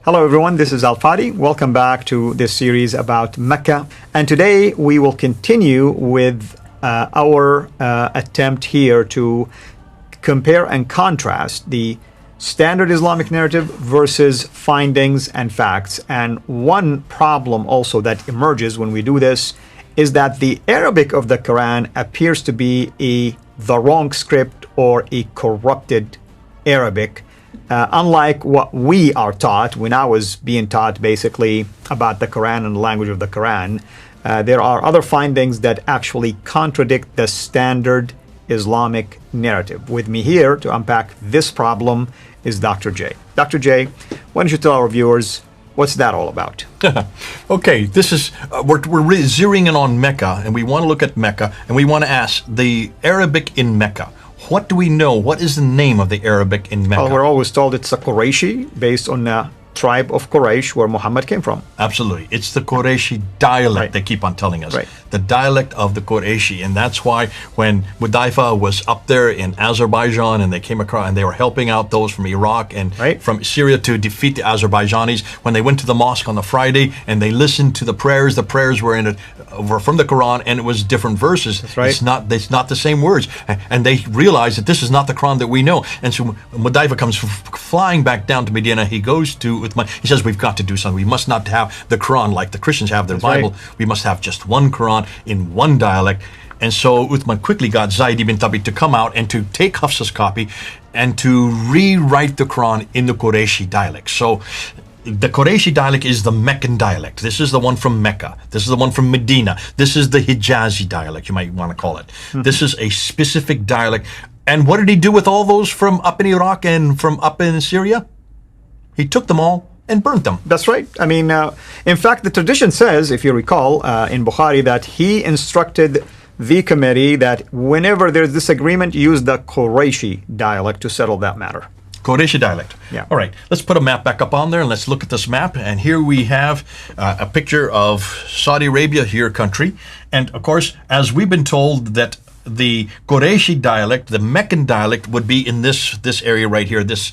Hello everyone, this is Al-Fadi. Welcome back to this series about Mecca. And today we will continue with our attempt here to compare and contrast the standard Islamic narrative versus findings and facts. And one problem also that emerges when we do this is that the Arabic of the Quran appears to be the wrong script or a corrupted Arabic. Unlike what we are taught, when I was being taught basically about the Quran and the language of the Quran, there are other findings that actually contradict the standard Islamic narrative. With me here to unpack this problem is Dr. J. Dr. J, why don't you tell our viewers what's that all about? Okay, this is we're really zeroing in on Mecca, and we want to look at Mecca, and we want to ask the Arabic in Mecca. What do we know? What is the name of the Arabic in Mecca? Well, we're always told it's a Qurayshi, based on the tribe of Quraysh, where Muhammad came from. Absolutely. It's the Qurayshi dialect, they keep on telling us. Right. The dialect of the Qurayshi. And that's why when Hudayfa was up there in Azerbaijan and they came across and they were helping out those from Iraq and from Syria to defeat the Azerbaijanis, when they went to the mosque on the Friday and they listened to the prayers were from the Quran, and it was different verses. That's right. It's not the same words. And they realized that this is not the Quran that we know. And so Hudayfa comes flying back down to Medina. He goes to he says, we've got to do something. We must not have the Quran like the Christians have their Bible. Right. We must have just one Quran in one dialect. And so Uthman quickly got Zayd ibn Thabit to come out and to take Hafsa's copy and to rewrite the Quran in the Qurayshi dialect. So the Qurayshi dialect is the Meccan dialect. This is the one from Mecca. This is the one from Medina. This is the Hijazi dialect, you might want to call it. Mm-hmm. This is a specific dialect. And what did he do with all those from up in Iraq and from up in Syria? He took them all and burnt them. That's right. I mean, in fact, the tradition says, if you recall, in Bukhari, that he instructed the committee that whenever there's disagreement, use the Qurayshi dialect to settle that matter. Qurayshi dialect. Yeah. All right. Let's put a map back up on there and let's look at this map. And here we have a picture of Saudi Arabia, here country. And of course, as we've been told that the Qurayshi dialect, the Meccan dialect, would be in this area right here, this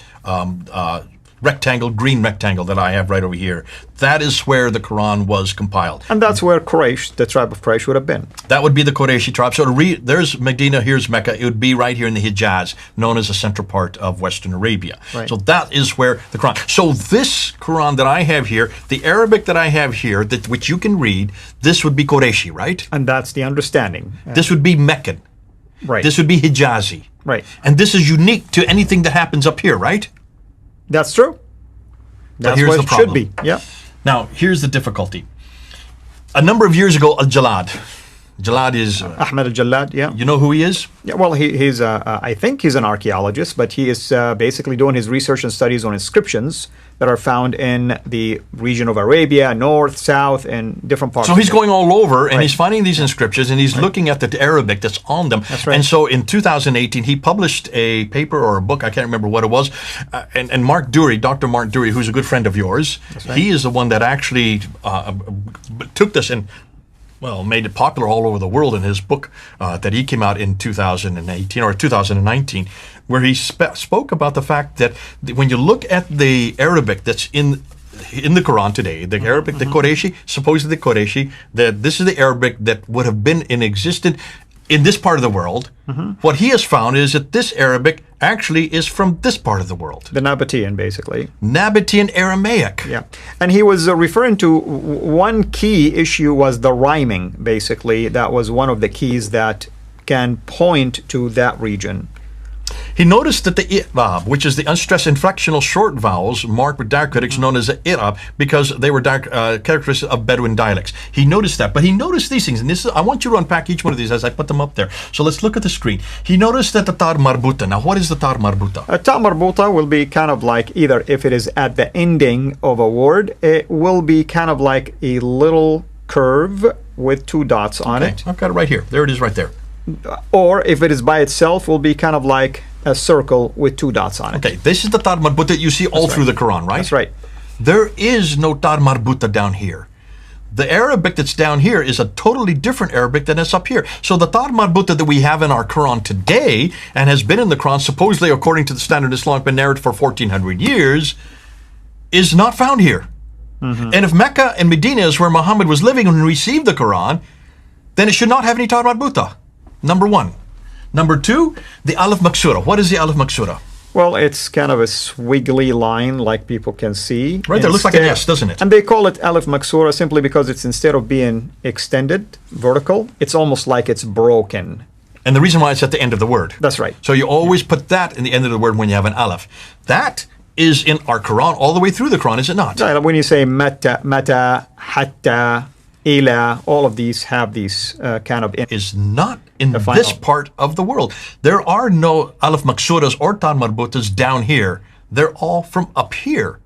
green rectangle that I have right over here. That is where the Quran was compiled. And that's where Quraysh, the tribe of Quraysh, would have been. That would be the Qurayshi tribe. So there's Medina, here's Mecca. It would be right here in the Hijaz, known as the central part of Western Arabia. Right. So that is where the Quran. So this Quran that I have here, the Arabic that I have here, which you can read, this would be Qurayshi, right? And that's the understanding. This would be Meccan. Right. This would be Hijazi. Right. And this is unique to anything that happens up here, right? That's true. That's what it should be. Yeah. Now, here's the difficulty. A number of years ago, Al-Jalad. Jalad is... Ahmed Al-Jalad, yeah. You know who he is? Yeah, well, he's I think he's an archaeologist, but he is basically doing his research and studies on inscriptions that are found in the region of Arabia, north, south, and different parts. So he's going all over, and he's finding these inscriptions, and he's looking at the Arabic that's on them. That's right. And so in 2018, he published a paper or a book, I can't remember what it was, and Mark Dury, Dr. Mark Dury, who's a good friend of yours, he is the one that actually took this and made it popular all over the world in his book that he came out in 2018 or 2019, where he spoke about the fact that when you look at the Arabic that's in the Quran today, the Arabic, the Qurayshi, supposedly Qurayshi, that this is the Arabic that would have been in existence in this part of the world. What he has found is that this Arabic actually is from this part of the world. The Nabatean, basically. Nabatean Aramaic. Yeah. And he was referring to one key issue was the rhyming, basically. That was one of the keys that can point to that region. He noticed that the i'rab, which is the unstressed inflectional short vowels marked with diacritics known as the i'rab, because they were characteristics of Bedouin dialects. He noticed that, but he noticed these things, and I want you to unpack each one of these as I put them up there. So let's look at the screen. He noticed that the tar marbuta. Now, what is the tar marbuta? A tar marbuta will be kind of like either if it is at the ending of a word, it will be kind of like a little curve with two dots on it. I've got it right here. There it is right there. Or if it is by itself, will be kind of like a circle with two dots on it. Okay, this is the tar marbuta you see all through the Quran, right? That's right. There is no tar marbuta down here. The Arabic that's down here is a totally different Arabic than is up here. So the tar marbuta that we have in our Quran today and has been in the Quran supposedly according to the standard Islamic narrative for 1400 years is not found here. And if Mecca and Medina is where Muhammad was living when he received the Quran, then it should not have any Tad Marbuta. Number one. Number two, the Alif Maksura. What is the Alif Maksura? Well, it's kind of a squiggly line like people can see. Right there, looks like an S, doesn't it? And they call it Alif Maksura simply because it's, instead of being extended, vertical, it's almost like it's broken. And the reason why it's at the end of the word. That's right. So you always put that in the end of the word when you have an Aleph. That is in our Quran all the way through the Quran, is it not? Right, when you say mata, hatta, ila, all of these have these kind of... Is not in this part of the world. There are no Alif Maksuras or Tad Marbutas down here. They're all from up here.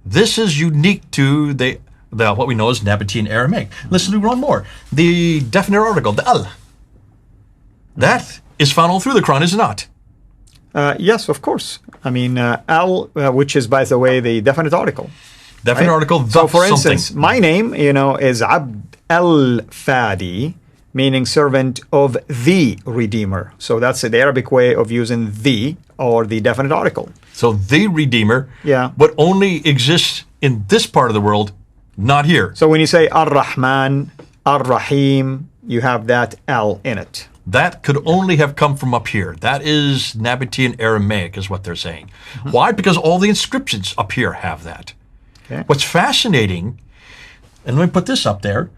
This is unique to the what we know as Nabatean Aramaic. Let's do one more. The definite article, the al. That is found all through the Quran, is it not? Yes, of course. I mean, al, which is, by the way, the definite article. Definite article, the so for something. instance, my name, is Abd al-Fadi, meaning servant of the Redeemer. So that's the Arabic way of using the, or the definite article. So the Redeemer, yeah, but only exists in this part of the world, not here. So when you say Ar-Rahman, Ar-Rahim, you have that al in it. That could only have come from up here. That is Nabatean Aramaic, is what they're saying. Why? Because all the inscriptions up here have that. Okay. What's fascinating, and let me put this up there,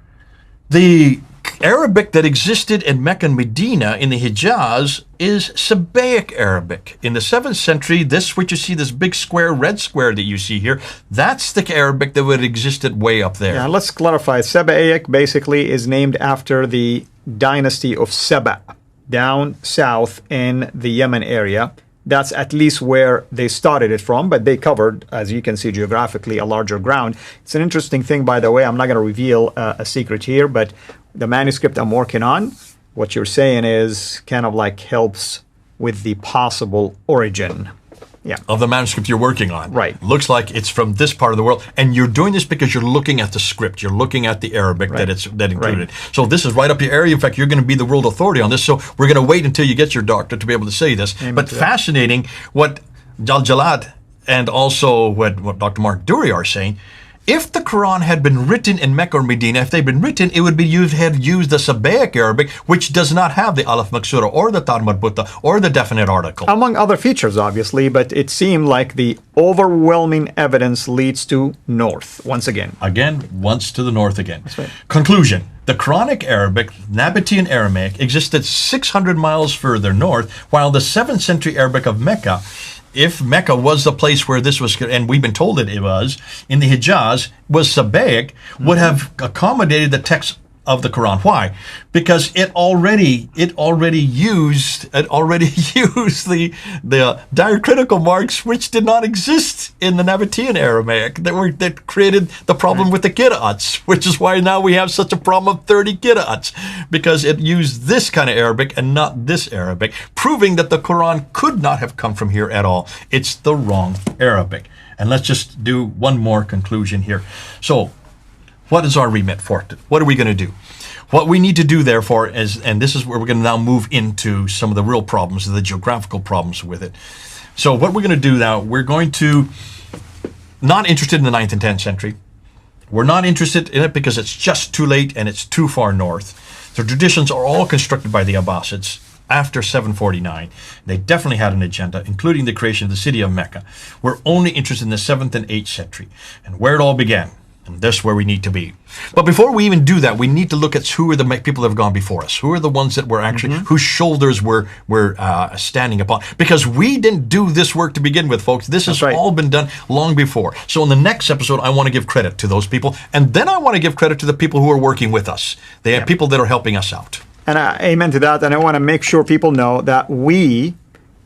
the Arabic that existed in Mecca and Medina in the Hijaz is Sabaic Arabic. In the 7th century, this, what you see, this big square, red square that you see here, that's the Arabic that would have existed way up there. Yeah, let's clarify. Sabaic basically is named after the dynasty of Saba, down south in the Yemen area. That's at least where they started it from, but they covered, as you can see geographically, a larger ground. It's an interesting thing, by the way. I'm not going to reveal a secret here, but the manuscript I'm working on, what you're saying is kind of like helps with the possible origin. Yeah. Of the manuscript you're working on. Right. Looks like it's from this part of the world. And you're doing this because you're looking at the script. You're looking at the Arabic that included. Right. So this is right up your area. In fact, you're going to be the world authority on this. So we're going to wait until you get your doctorate to be able to say this. Amen. But fascinating what Jalad and also what Dr. Mark Dury are saying. If the Quran had been written in Mecca or Medina, if they'd been written, it would be had used the Sabaic Arabic, which does not have the Alif Maksura or the Tad Marbuta or the definite article. Among other features, obviously, but it seemed like the overwhelming evidence leads to north, once again. Again, once to the north again. That's right. Conclusion. The Quranic Arabic, Nabatean Aramaic, existed 600 miles further north, while the 7th century Arabic of Mecca, if Mecca was the place where this was, and we've been told that it was, in the Hijaz, was Sabaic, would have accommodated the text of the Quran. Why? Because it already used the diacritical marks which did not exist in the Nabatean Aramaic that created the problem with the qira'ats, which is why now we have such a problem of 30 qira'ats, because it used this kind of Arabic and not this Arabic, proving that the Quran could not have come from here at all. It's the wrong Arabic. And let's just do one more conclusion here. So, what is our remit for it? What are we going to do? What we need to do, therefore, is, and this is where we're going to now move into some of the real problems, the geographical problems with it. So what we're going to do now, we're going to, not interested in the 9th and 10th century. We're not interested in it because it's just too late and it's too far north. The traditions are all constructed by the Abbasids after 749. They definitely had an agenda, including the creation of the city of Mecca. We're only interested in the 7th and 8th century and where it all began. And that's where we need to be. But before we even do that, we need to look at who are the people that have gone before us. Who are the ones that were actually, whose shoulders we're standing upon. Because we didn't do this work to begin with, folks. This has all been done long before. So in the next episode, I want to give credit to those people. And then I want to give credit to the people who are working with us. They have people that are helping us out. And amen to that. And I want to make sure people know that we,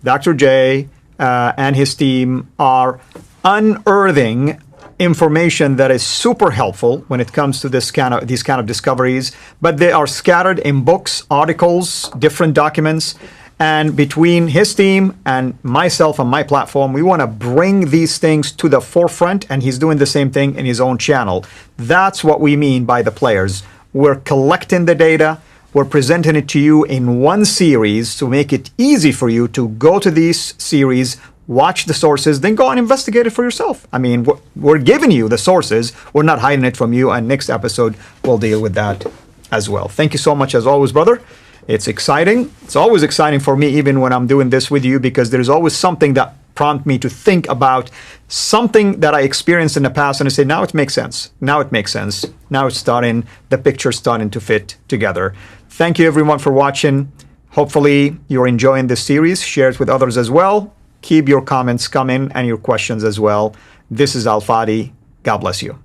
Dr. J and his team, are unearthing information that is super helpful when it comes to these kind of discoveries, but they are scattered in books, articles, different documents, and between his team and myself on my platform, we want to bring these things to the forefront, and he's doing the same thing in his own channel. That's what we mean by the players. We're collecting the data, we're presenting it to you in one series to make it easy for you to go to these series, watch the sources, then go and investigate it for yourself. I mean, we're giving you the sources. We're not hiding it from you. And next episode, we'll deal with that as well. Thank you so much as always, brother. It's exciting. It's always exciting for me, even when I'm doing this with you, because there's always something that prompts me to think about something that I experienced in the past, and I say, now it makes sense. Now it makes sense. Now it's starting, the picture's starting to fit together. Thank you everyone for watching. Hopefully you're enjoying this series. Share it with others as well. Keep your comments coming and your questions as well. This is Al Fadi. God bless you.